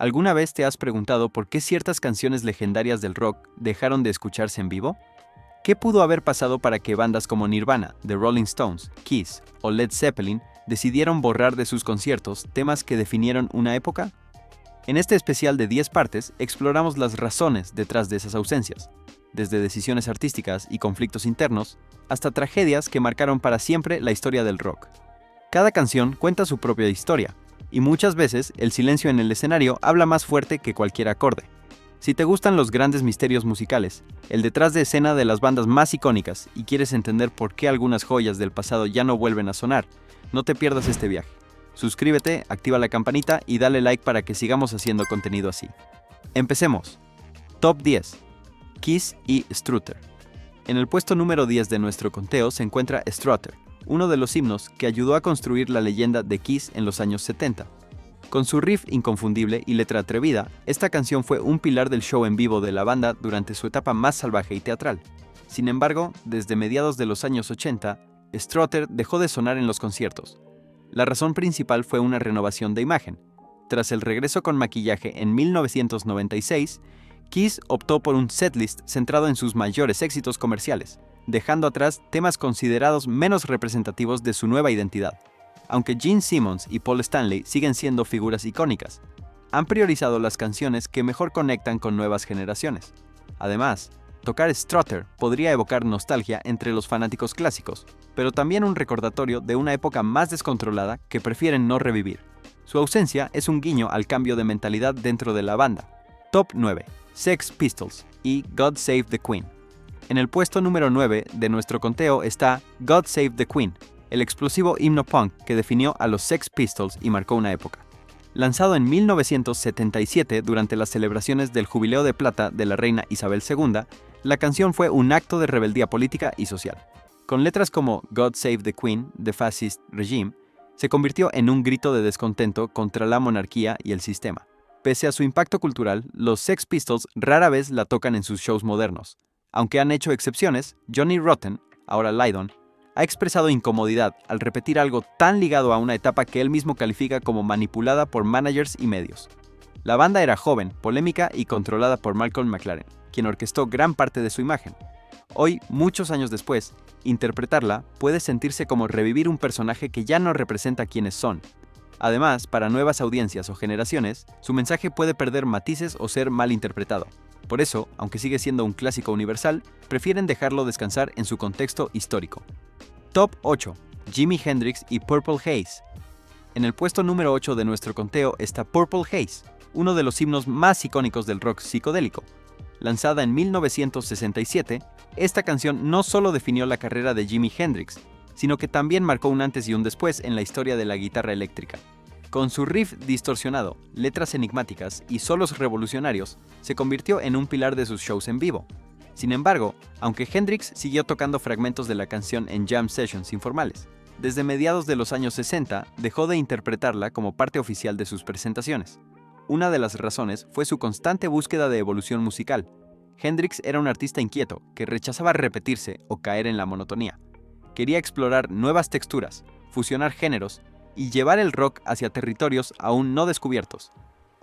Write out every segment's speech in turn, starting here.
¿Alguna vez te has preguntado por qué ciertas canciones legendarias del rock dejaron de escucharse en vivo? ¿Qué pudo haber pasado para que bandas como Nirvana, The Rolling Stones, Kiss o Led Zeppelin decidieron borrar de sus conciertos temas que definieron una época? En este especial de 10 partes exploramos las razones detrás de esas ausencias, desde decisiones artísticas y conflictos internos hasta tragedias que marcaron para siempre la historia del rock. Cada canción cuenta su propia historia, y muchas veces el silencio en el escenario habla más fuerte que cualquier acorde. Si te gustan los grandes misterios musicales, el detrás de escena de las bandas más icónicas y quieres entender por qué algunas joyas del pasado ya no vuelven a sonar, no te pierdas este viaje. Suscríbete, activa la campanita y dale like para que sigamos haciendo contenido así. Empecemos. Top 10. Kiss y Strutter. En el puesto número 10 de nuestro conteo se encuentra Strutter, uno de los himnos que ayudó a construir la leyenda de Kiss en los años 70. Con su riff inconfundible y letra atrevida, esta canción fue un pilar del show en vivo de la banda durante su etapa más salvaje y teatral. Sin embargo, desde mediados de los años 80, Strutter dejó de sonar en los conciertos. La razón principal fue una renovación de imagen. Tras el regreso con maquillaje en 1996, Kiss optó por un setlist centrado en sus mayores éxitos comerciales, dejando atrás temas considerados menos representativos de su nueva identidad. Aunque Gene Simmons y Paul Stanley siguen siendo figuras icónicas, han priorizado las canciones que mejor conectan con nuevas generaciones. Además, tocar Strutter podría evocar nostalgia entre los fanáticos clásicos, pero también un recordatorio de una época más descontrolada que prefieren no revivir. Su ausencia es un guiño al cambio de mentalidad dentro de la banda. Top 9. Sex Pistols y God Save the Queen. En el puesto número 9 de nuestro conteo está God Save the Queen, el explosivo himno punk que definió a los Sex Pistols y marcó una época. Lanzado en 1977 durante las celebraciones del Jubileo de Plata de la reina Isabel II, la canción fue un acto de rebeldía política y social. Con letras como God Save the Queen, The Fascist Regime, se convirtió en un grito de descontento contra la monarquía y el sistema. Pese a su impacto cultural, los Sex Pistols rara vez la tocan en sus shows modernos. Aunque han hecho excepciones, Johnny Rotten, ahora Lydon, ha expresado incomodidad al repetir algo tan ligado a una etapa que él mismo califica como manipulada por managers y medios. La banda era joven, polémica y controlada por Malcolm McLaren, quien orquestó gran parte de su imagen. Hoy, muchos años después, interpretarla puede sentirse como revivir un personaje que ya no representa quiénes son. Además, para nuevas audiencias o generaciones, su mensaje puede perder matices o ser mal interpretado. Por eso, aunque sigue siendo un clásico universal, prefieren dejarlo descansar en su contexto histórico. Top 8. Jimi Hendrix y Purple Haze. En el puesto número 8 de nuestro conteo está Purple Haze, uno de los himnos más icónicos del rock psicodélico. Lanzada en 1967, esta canción no solo definió la carrera de Jimi Hendrix, sino que también marcó un antes y un después en la historia de la guitarra eléctrica. Con su riff distorsionado, letras enigmáticas y solos revolucionarios, se convirtió en un pilar de sus shows en vivo. Sin embargo, aunque Hendrix siguió tocando fragmentos de la canción en jam sessions informales, desde mediados de los años 60 dejó de interpretarla como parte oficial de sus presentaciones. Una de las razones fue su constante búsqueda de evolución musical. Hendrix era un artista inquieto que rechazaba repetirse o caer en la monotonía. Quería explorar nuevas texturas, fusionar géneros y llevar el rock hacia territorios aún no descubiertos.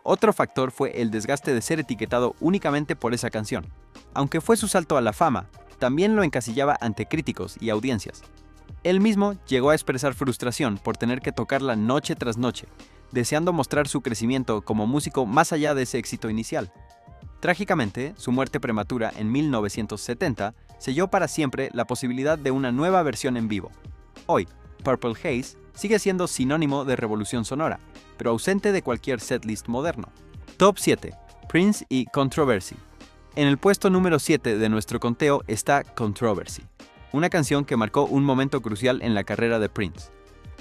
Otro factor fue el desgaste de ser etiquetado únicamente por esa canción. Aunque fue su salto a la fama, también lo encasillaba ante críticos y audiencias. Él mismo llegó a expresar frustración por tener que tocarla noche tras noche, deseando mostrar su crecimiento como músico más allá de ese éxito inicial. Trágicamente, su muerte prematura en 1970 selló para siempre la posibilidad de una nueva versión en vivo. Hoy, Purple Haze sigue siendo sinónimo de revolución sonora, pero ausente de cualquier setlist moderno. Top 7. Prince y Controversy. En el puesto número 7 de nuestro conteo está Controversy, una canción que marcó un momento crucial en la carrera de Prince.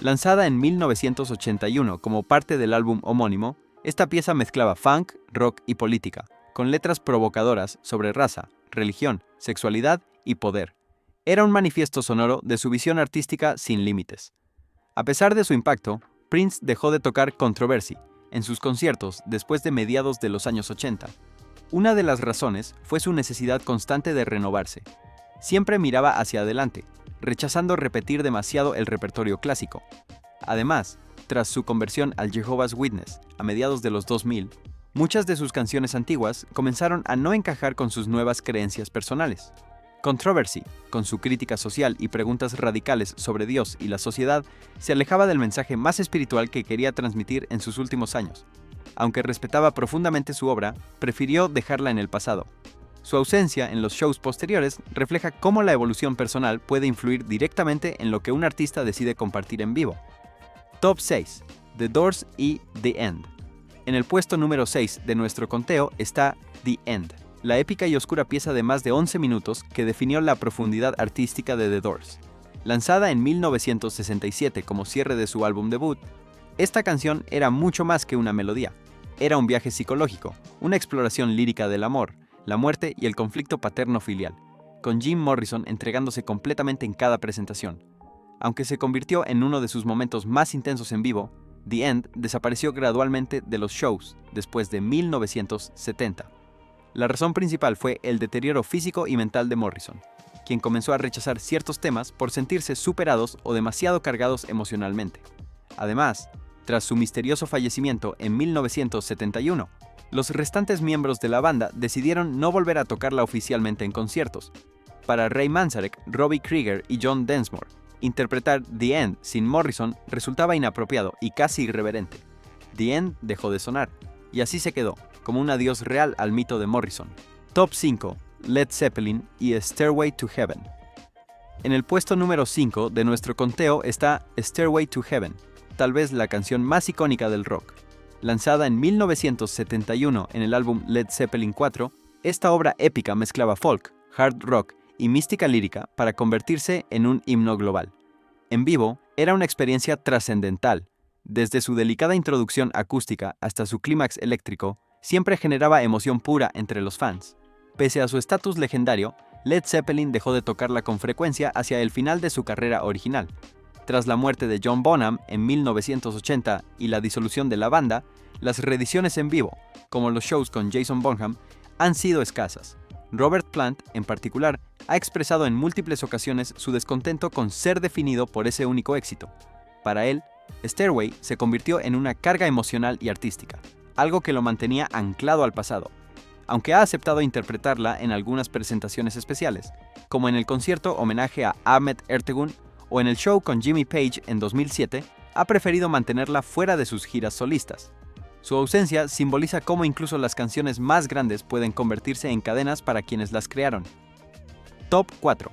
Lanzada en 1981 como parte del álbum homónimo, esta pieza mezclaba funk, rock y política, con letras provocadoras sobre raza, religión, sexualidad y poder. Era un manifiesto sonoro de su visión artística sin límites. A pesar de su impacto, Prince dejó de tocar Controversy en sus conciertos después de mediados de los años 80. Una de las razones fue su necesidad constante de renovarse. Siempre miraba hacia adelante, rechazando repetir demasiado el repertorio clásico. Además, tras su conversión al Jehovah's Witness a mediados de los 2000, Muchas de sus canciones antiguas comenzaron a no encajar con sus nuevas creencias personales. Controversy, con su crítica social y preguntas radicales sobre Dios y la sociedad, se alejaba del mensaje más espiritual que quería transmitir en sus últimos años. Aunque respetaba profundamente su obra, prefirió dejarla en el pasado. Su ausencia en los shows posteriores refleja cómo la evolución personal puede influir directamente en lo que un artista decide compartir en vivo. Top 6. The Doors y The End. En el puesto número 6 de nuestro conteo está The End, la épica y oscura pieza de más de 11 minutos que definió la profundidad artística de The Doors. Lanzada en 1967 como cierre de su álbum debut, esta canción era mucho más que una melodía. Era un viaje psicológico, una exploración lírica del amor, la muerte y el conflicto paterno-filial, con Jim Morrison entregándose completamente en cada presentación. Aunque se convirtió en uno de sus momentos más intensos en vivo, The End desapareció gradualmente de los shows después de 1970. La razón principal fue el deterioro físico y mental de Morrison, quien comenzó a rechazar ciertos temas por sentirse superados o demasiado cargados emocionalmente. Además, tras su misterioso fallecimiento en 1971, los restantes miembros de la banda decidieron no volver a tocarla oficialmente en conciertos. Para Ray Manzarek, Robbie Krieger y John Densmore, interpretar The End sin Morrison resultaba inapropiado y casi irreverente. The End dejó de sonar, y así se quedó, como un adiós real al mito de Morrison. Top 5. Led Zeppelin y Stairway to Heaven. En el puesto número 5 de nuestro conteo está Stairway to Heaven, tal vez la canción más icónica del rock. Lanzada en 1971 en el álbum Led Zeppelin IV, esta obra épica mezclaba folk, hard rock y mística lírica para convertirse en un himno global. En vivo, era una experiencia trascendental. Desde su delicada introducción acústica hasta su clímax eléctrico, siempre generaba emoción pura entre los fans. Pese a su estatus legendario, Led Zeppelin dejó de tocarla con frecuencia hacia el final de su carrera original. Tras la muerte de John Bonham en 1980 y la disolución de la banda, las reediciones en vivo, como los shows con Jason Bonham, han sido escasas. Robert Plant, en particular, ha expresado en múltiples ocasiones su descontento con ser definido por ese único éxito. Para él, Stairway se convirtió en una carga emocional y artística, algo que lo mantenía anclado al pasado, aunque ha aceptado interpretarla en algunas presentaciones especiales, como en el concierto homenaje a Ahmet Ertegun o en el show con Jimmy Page en 2007, ha preferido mantenerla fuera de sus giras solistas. Su ausencia simboliza cómo incluso las canciones más grandes pueden convertirse en cadenas para quienes las crearon. Top 4.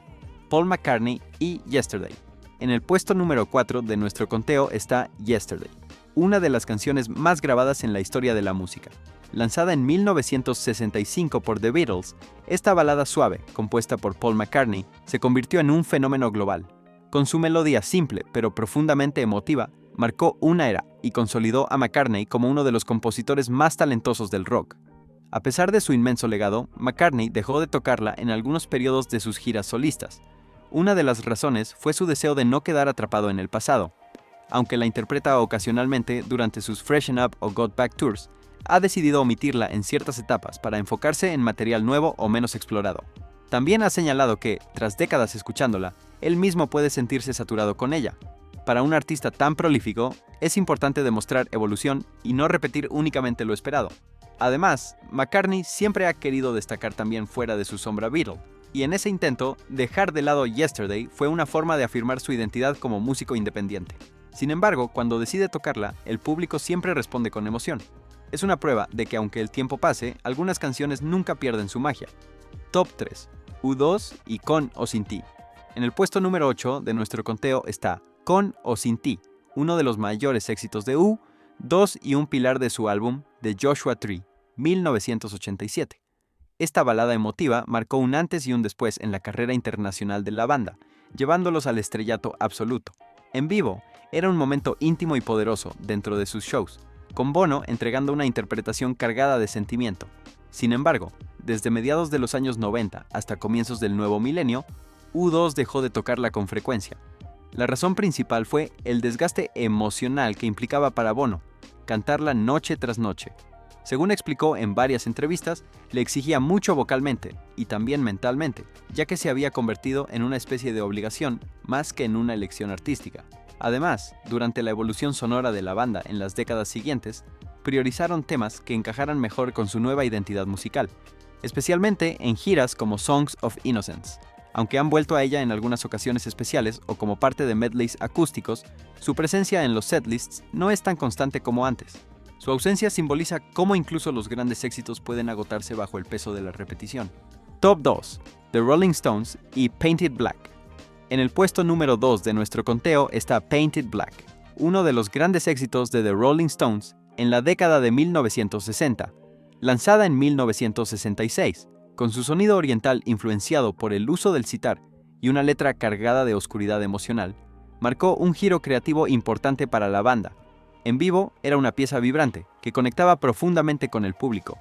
Paul McCartney y Yesterday. En el puesto número 4 de nuestro conteo está Yesterday, una de las canciones más grabadas en la historia de la música. Lanzada en 1965 por The Beatles, esta balada suave, compuesta por Paul McCartney, se convirtió en un fenómeno global. Con su melodía simple pero profundamente emotiva, marcó una era y consolidó a McCartney como uno de los compositores más talentosos del rock. A pesar de su inmenso legado, McCartney dejó de tocarla en algunos periodos de sus giras solistas. Una de las razones fue su deseo de no quedar atrapado en el pasado. Aunque la interpreta ocasionalmente durante sus Freshen Up o Got Back Tours, ha decidido omitirla en ciertas etapas para enfocarse en material nuevo o menos explorado. También ha señalado que, tras décadas escuchándola, él mismo puede sentirse saturado con ella. Para un artista tan prolífico, es importante demostrar evolución y no repetir únicamente lo esperado. Además, McCartney siempre ha querido destacar también fuera de su sombra Beatle, y en ese intento, dejar de lado Yesterday fue una forma de afirmar su identidad como músico independiente. Sin embargo, cuando decide tocarla, el público siempre responde con emoción. Es una prueba de que aunque el tiempo pase, algunas canciones nunca pierden su magia. Top 3. U2 y Con o Sin Ti. En el puesto número 8 de nuestro conteo está Con o Sin Ti, uno de los mayores éxitos de U2 y un pilar de su álbum The Joshua Tree, 1987. Esta balada emotiva marcó un antes y un después en la carrera internacional de la banda, llevándolos al estrellato absoluto. En vivo, era un momento íntimo y poderoso dentro de sus shows, con Bono entregando una interpretación cargada de sentimiento. Sin embargo, desde mediados de los años 90 hasta comienzos del nuevo milenio, U2 dejó de tocarla con frecuencia. La razón principal fue el desgaste emocional que implicaba para Bono, cantarla noche tras noche. Según explicó en varias entrevistas, le exigía mucho vocalmente y también mentalmente, ya que se había convertido en una especie de obligación más que en una elección artística. Además, durante la evolución sonora de la banda en las décadas siguientes, priorizaron temas que encajaran mejor con su nueva identidad musical, especialmente en giras como Songs of Innocence. Aunque han vuelto a ella en algunas ocasiones especiales o como parte de medleys acústicos, su presencia en los setlists no es tan constante como antes. Su ausencia simboliza cómo incluso los grandes éxitos pueden agotarse bajo el peso de la repetición. Top 2. The Rolling Stones y Painted Black. En el puesto número 2 de nuestro conteo está Painted Black, uno de los grandes éxitos de The Rolling Stones en la década de 1960, lanzada en 1966, con su sonido oriental influenciado por el uso del sitar y una letra cargada de oscuridad emocional, marcó un giro creativo importante para la banda. En vivo era una pieza vibrante que conectaba profundamente con el público.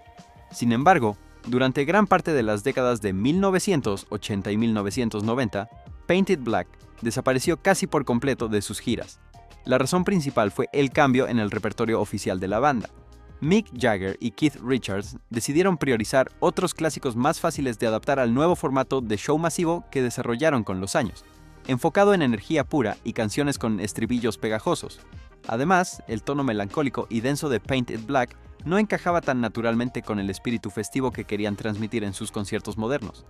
Sin embargo, durante gran parte de las décadas de 1980 y 1990, Painted Black desapareció casi por completo de sus giras. La razón principal fue el cambio en el repertorio oficial de la banda. Mick Jagger y Keith Richards decidieron priorizar otros clásicos más fáciles de adaptar al nuevo formato de show masivo que desarrollaron con los años, enfocado en energía pura y canciones con estribillos pegajosos. Además, el tono melancólico y denso de Painted Black no encajaba tan naturalmente con el espíritu festivo que querían transmitir en sus conciertos modernos.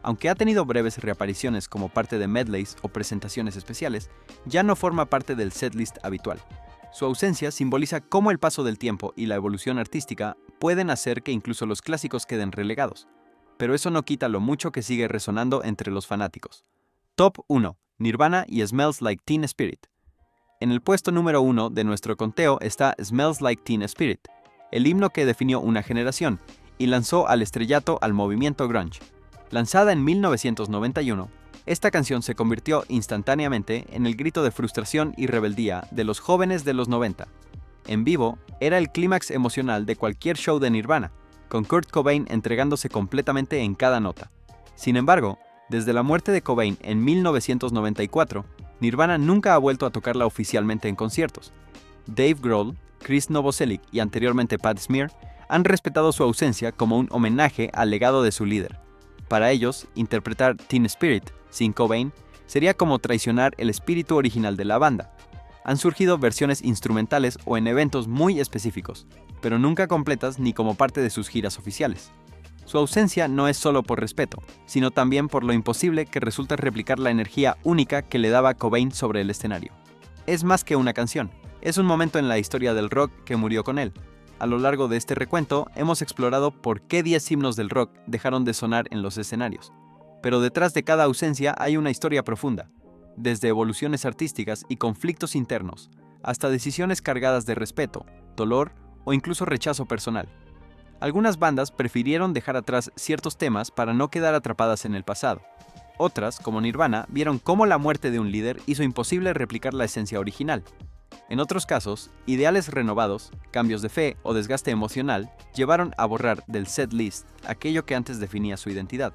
Aunque ha tenido breves reapariciones como parte de medleys o presentaciones especiales, ya no forma parte del setlist habitual. Su ausencia simboliza cómo el paso del tiempo y la evolución artística pueden hacer que incluso los clásicos queden relegados. Pero eso no quita lo mucho que sigue resonando entre los fanáticos. Top 1. Nirvana y Smells Like Teen Spirit. En el puesto número 1 de nuestro conteo está Smells Like Teen Spirit, el himno que definió una generación y lanzó al estrellato al movimiento grunge. Lanzada en 1991, esta canción se convirtió instantáneamente en el grito de frustración y rebeldía de los jóvenes de los 90. En vivo, era el clímax emocional de cualquier show de Nirvana, con Kurt Cobain entregándose completamente en cada nota. Sin embargo, desde la muerte de Cobain en 1994, Nirvana nunca ha vuelto a tocarla oficialmente en conciertos. Dave Grohl, Chris Novoselic y anteriormente Pat Smear han respetado su ausencia como un homenaje al legado de su líder. Para ellos, interpretar Teen Spirit sin Cobain sería como traicionar el espíritu original de la banda. Han surgido versiones instrumentales o en eventos muy específicos, pero nunca completas ni como parte de sus giras oficiales. Su ausencia no es solo por respeto, sino también por lo imposible que resulta replicar la energía única que le daba Cobain sobre el escenario. Es más que una canción, es un momento en la historia del rock que murió con él. A lo largo de este recuento hemos explorado por qué 10 himnos del rock dejaron de sonar en los escenarios. Pero detrás de cada ausencia hay una historia profunda, desde evoluciones artísticas y conflictos internos, hasta decisiones cargadas de respeto, dolor o incluso rechazo personal. Algunas bandas prefirieron dejar atrás ciertos temas para no quedar atrapadas en el pasado. Otras, como Nirvana, vieron cómo la muerte de un líder hizo imposible replicar la esencia original. En otros casos, ideales renovados, cambios de fe o desgaste emocional llevaron a borrar del setlist aquello que antes definía su identidad.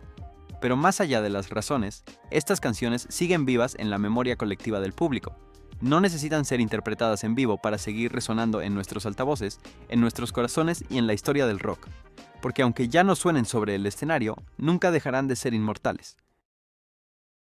Pero más allá de las razones, estas canciones siguen vivas en la memoria colectiva del público. No necesitan ser interpretadas en vivo para seguir resonando en nuestros altavoces, en nuestros corazones y en la historia del rock. Porque aunque ya no suenen sobre el escenario, nunca dejarán de ser inmortales.